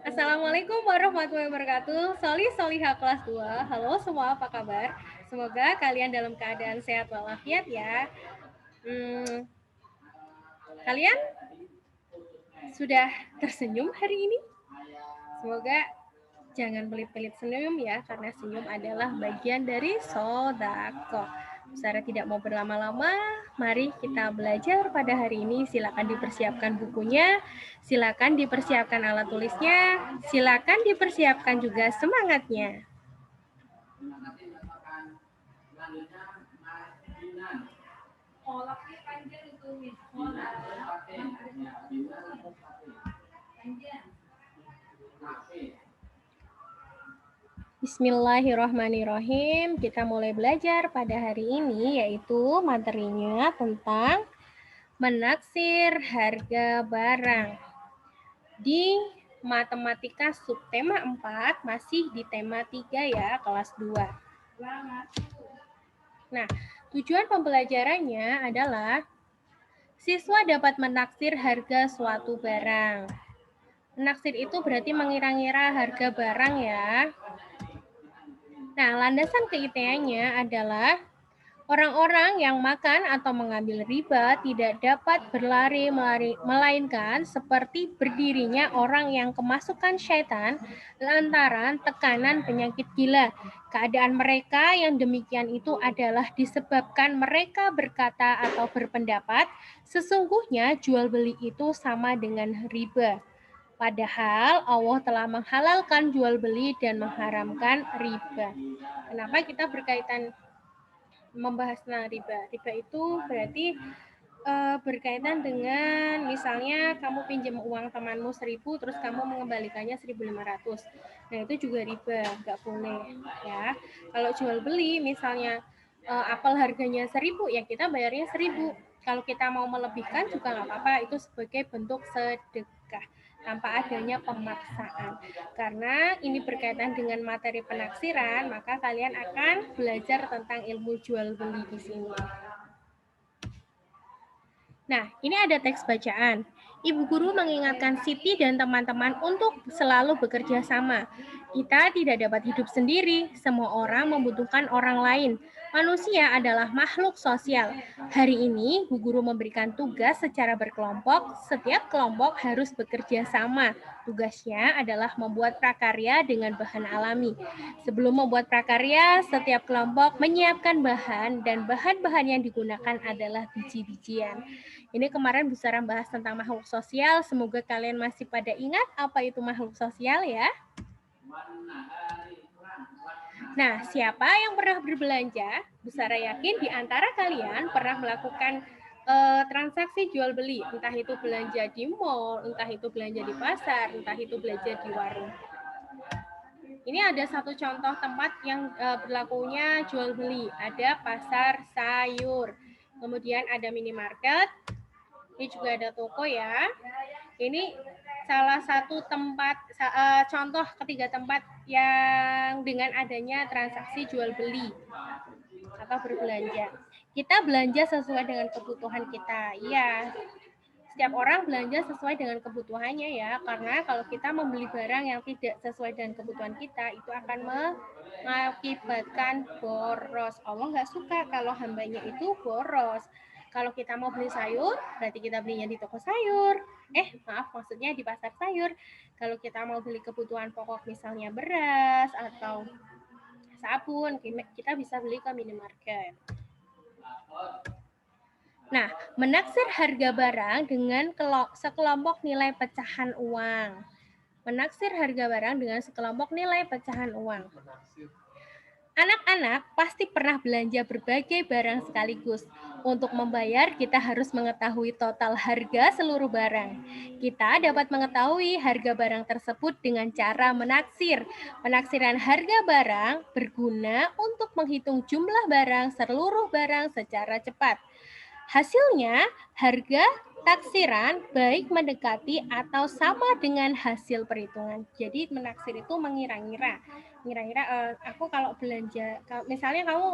Assalamualaikum warahmatullahi wabarakatuh. Solihah kelas 2. Halo semua, apa kabar? Semoga kalian dalam keadaan sehat walafiat ya. Kalian sudah tersenyum hari ini? Semoga jangan pelit-pelit senyum ya, karena senyum adalah bagian dari sodako. Secara tidak mau berlama-lama, mari kita belajar pada hari ini. Silakan dipersiapkan bukunya, silakan dipersiapkan alat tulisnya, silakan dipersiapkan juga semangatnya. Bismillahirrahmanirrahim. Kita mulai belajar pada hari ini, yaitu materinya tentang menaksir harga barang. Di matematika subtema 4 masih di tema 3 ya, kelas 2. Nah, tujuan pembelajarannya adalah siswa dapat menaksir harga suatu barang. Menaksir itu berarti mengira-ngira harga barang ya. Nah, landasan keilmuannya adalah orang-orang yang makan atau mengambil riba tidak dapat berlari melainkan seperti berdirinya orang yang kemasukan syaitan lantaran tekanan penyakit gila. Keadaan mereka yang demikian itu adalah disebabkan mereka berkata atau berpendapat sesungguhnya jual beli itu sama dengan riba. Padahal Allah telah menghalalkan jual beli dan mengharamkan riba. Kenapa kita berkaitan membahas tentang riba? Riba itu berarti berkaitan dengan misalnya kamu pinjam uang temanmu 1.000 terus kamu mengembalikannya 1.500. Nah, itu juga riba, nggak boleh ya. Kalau jual beli misalnya apel harganya 1.000 ya kita bayarnya 1.000. Kalau kita mau melebihkan juga nggak apa-apa, itu sebagai bentuk sedekah tanpa adanya pemaksaan. Karena ini berkaitan dengan materi penaksiran, maka kalian akan belajar tentang ilmu jual beli di sini. Nah, ini ada teks bacaan. Ibu guru mengingatkan Siti dan teman-teman untuk selalu bekerja sama. Kita tidak dapat hidup sendiri, semua orang membutuhkan orang lain. Manusia adalah makhluk sosial. Hari ini, Bu Guru memberikan tugas secara berkelompok, setiap kelompok harus bekerja sama. Tugasnya adalah membuat prakarya dengan bahan alami. Sebelum membuat prakarya, setiap kelompok menyiapkan bahan dan bahan-bahan yang digunakan adalah biji-bijian. Ini kemarin Bu Sarah bahas tentang makhluk sosial, semoga kalian masih pada ingat apa itu makhluk sosial ya. Nah, siapa yang pernah berbelanja? Bu Sarah yakin di antara kalian pernah melakukan transaksi jual beli, entah itu belanja di mall, entah itu belanja di pasar, entah itu belanja di warung. Ini ada satu contoh tempat yang berlakunya jual beli. Ada pasar sayur, kemudian ada minimarket, ini juga ada toko ya. Ini salah satu tempat, contoh ketiga tempat yang dengan adanya transaksi jual beli atau berbelanja. Kita belanja sesuai dengan kebutuhan kita. Iya, setiap orang belanja sesuai dengan kebutuhannya ya, karena kalau kita membeli barang yang tidak sesuai dengan kebutuhan kita, itu akan mengakibatkan boros. Allah nggak suka kalau hambanya itu boros. Kalau kita mau beli sayur, berarti kita belinya di toko sayur. Maksudnya di pasar sayur. Kalau kita mau beli kebutuhan pokok misalnya beras atau sabun, kita bisa beli ke minimarket. Nah, menaksir harga barang dengan sekelompok nilai pecahan uang. Menaksir harga barang dengan sekelompok nilai pecahan uang. Anak-anak pasti pernah belanja berbagai barang sekaligus. Untuk membayar, kita harus mengetahui total harga seluruh barang. Kita dapat mengetahui harga barang tersebut dengan cara menaksir. Penaksiran harga barang berguna untuk menghitung jumlah barang seluruh barang secara cepat. Hasilnya, harga taksiran baik mendekati atau sama dengan hasil perhitungan. Jadi menaksir itu mengira-ngira. Aku kalau belanja, misalnya kamu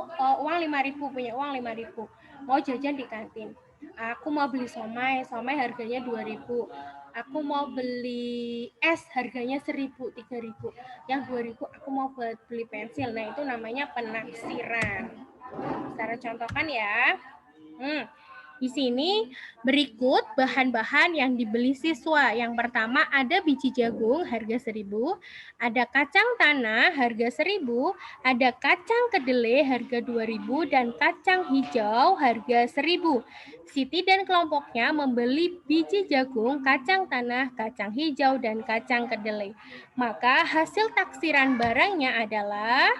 uang 5.000, punya uang 5.000, mau jajan di kantin. Aku mau beli somai harganya 2.000. aku mau beli es harganya 1.000, 3.000, yang 2.000 aku mau buat beli pensil. Nah, itu namanya penaksiran. Cara contohkan ya. Di sini berikut bahan-bahan yang dibeli siswa. Yang pertama ada biji jagung harga 1.000, ada kacang tanah harga 1.000, ada kacang kedelai harga 2.000 dan kacang hijau harga 1.000. Siti dan kelompoknya membeli biji jagung, kacang tanah, kacang hijau dan kacang kedelai. Maka hasil taksiran barangnya adalah.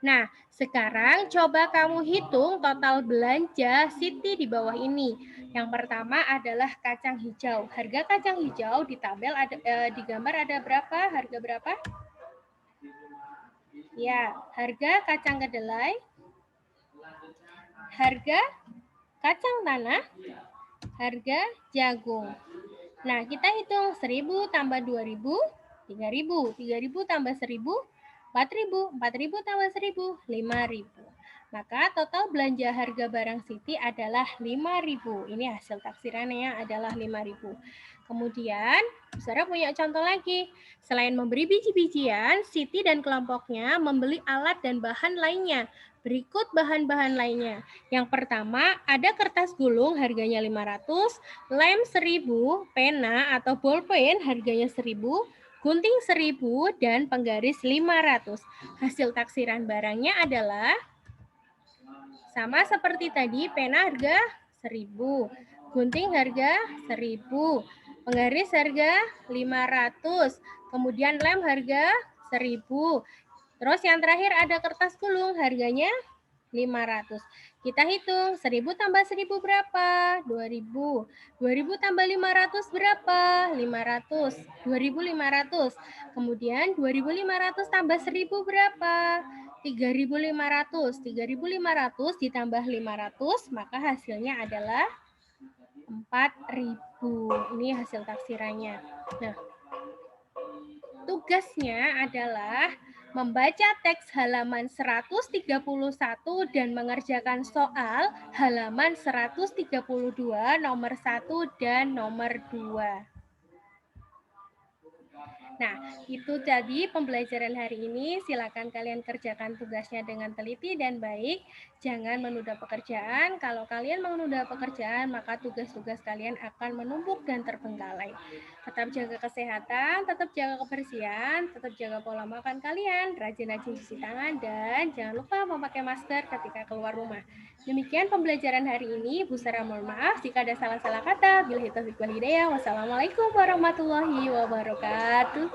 Nah, sekarang coba kamu hitung total belanja Siti di bawah ini. Yang pertama adalah kacang hijau. Harga kacang hijau di tabel di gambar ada berapa? Harga berapa? Ya, harga kacang kedelai, harga kacang tanah, harga jagung. Nah, kita hitung 1.000 tambah 2.000, 3.000. 3.000 tambah 1.000, 4.000. 4.000 tambah 1.000, 5.000. Maka total belanja harga barang Siti adalah 5.000. Ini hasil taksirannya adalah 5.000. Kemudian, Sarah punya contoh lagi. Selain memberi biji-bijian, Siti dan kelompoknya membeli alat dan bahan lainnya. Berikut bahan-bahan lainnya. Yang pertama, ada kertas gulung harganya 500, lem 1.000, pena atau bolpen harganya 1.000, gunting 1.000, dan penggaris 500. Hasil taksiran barangnya adalah sama seperti tadi, pena harga 1.000, gunting harga 1.000, penggaris harga 500, kemudian lem harga 1.000. Terus yang terakhir ada kertas gulung harganya 500. Kita hitung 1.000 tambah 1.000 berapa? 2.000. 2.000 tambah 500 berapa? 500. 2.500. Kemudian 2.500 tambah 1.000 berapa? 3.500. 3.500 ditambah 500, maka hasilnya adalah 4.000. Ini hasil taksirannya. Nah, tugasnya adalah membaca teks halaman 131 dan mengerjakan soal halaman 132 nomor 1 dan nomor 2. Nah, itu tadi pembelajaran hari ini. Silakan kalian kerjakan tugasnya dengan teliti dan baik. Jangan menunda pekerjaan. Kalau kalian menunda pekerjaan, maka tugas-tugas kalian akan menumpuk dan terbengkalai. Tetap jaga kesehatan, tetap jaga kebersihan, tetap jaga pola makan kalian, rajin-rajin cuci tangan, dan jangan lupa memakai masker ketika keluar rumah. Demikian pembelajaran hari ini. Bu Sarah mohon maaf jika ada salah-salah kata. Billahi taufiq wal hidayah. Wassalamualaikum warahmatullahi wabarakatuh.